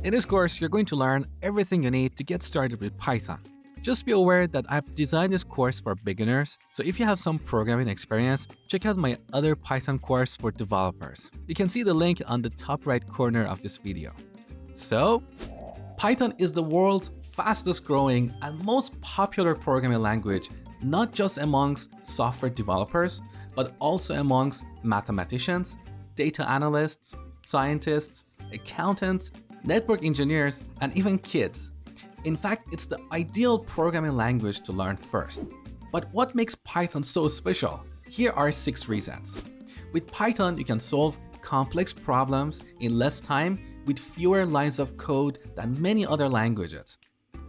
In this course, you're going to learn everything you need to get started with Python. Just be aware that I've designed this course for beginners, so if you have some programming experience, check out my other Python course for developers. You can see the link on the top right corner of this video. So, Python is the world's fastest growing and most popular programming language, not just amongst software developers, but also amongst mathematicians, data analysts, scientists, accountants, network engineers, and even kids. In fact, it's the ideal programming language to learn first. But what makes Python so special? Here are 6 reasons. With Python, you can solve complex problems in less time with fewer lines of code than many other languages.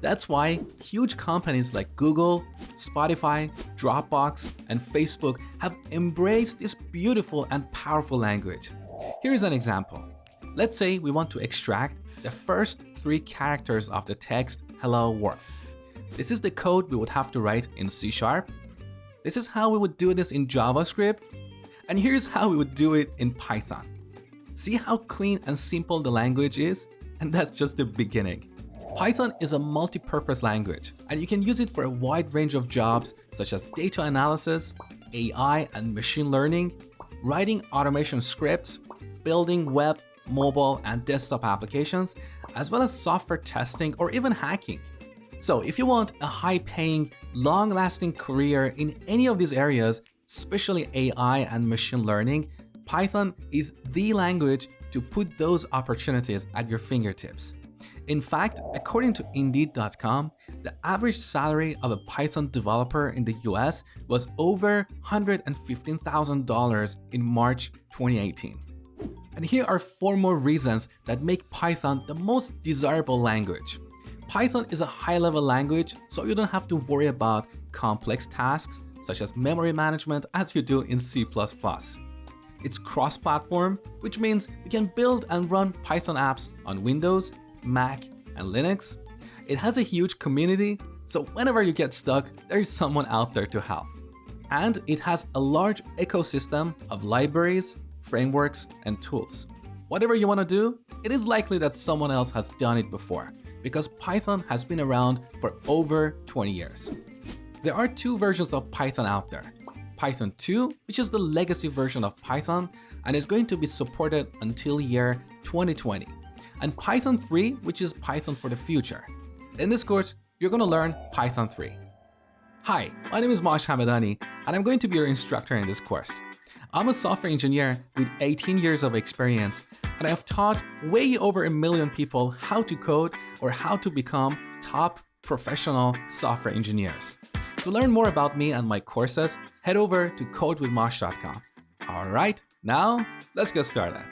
That's why huge companies like Google, Spotify, Dropbox, and Facebook have embraced this beautiful and powerful language. Here's an example. Let's say we want to extract the first 3 characters of the text "Hello World." This is the code we would have to write in C#. This is how we would do this in JavaScript. And here's how we would do it in Python. See how clean and simple the language is? And that's just the beginning. Python is a multi-purpose language, and you can use it for a wide range of jobs such as data analysis, AI and machine learning, writing automation scripts, building web, mobile, and desktop applications, as well as software testing or even hacking. So if you want a high-paying, long-lasting career in any of these areas, especially AI and machine learning, Python is the language to put those opportunities at your fingertips. In fact, according to Indeed.com, the average salary of a Python developer in the US was over $115,000 in March 2018. And here are 4 more reasons that make Python the most desirable language. Python is a high-level language, so you don't have to worry about complex tasks such as memory management as you do in C++. It's cross-platform, which means you can build and run Python apps on Windows, Mac, and Linux. It has a huge community, so whenever you get stuck, there is someone out there to help. And it has a large ecosystem of libraries, frameworks, and tools. Whatever you want to do, it is likely that someone else has done it before, because Python has been around for over 20 years. There are 2 versions of Python out there. Python 2, which is the legacy version of Python and is going to be supported until year 2020. And Python 3, which is Python for the future. In this course, you're going to learn Python 3. Hi, my name is Mosh Hamedani, and I'm going to be your instructor in this course. I'm a software engineer with 18 years of experience, and I have taught way over 1 million people how to code or how to become top professional software engineers. To learn more about me and my courses, head over to codewithmosh.com. All right, now let's get started.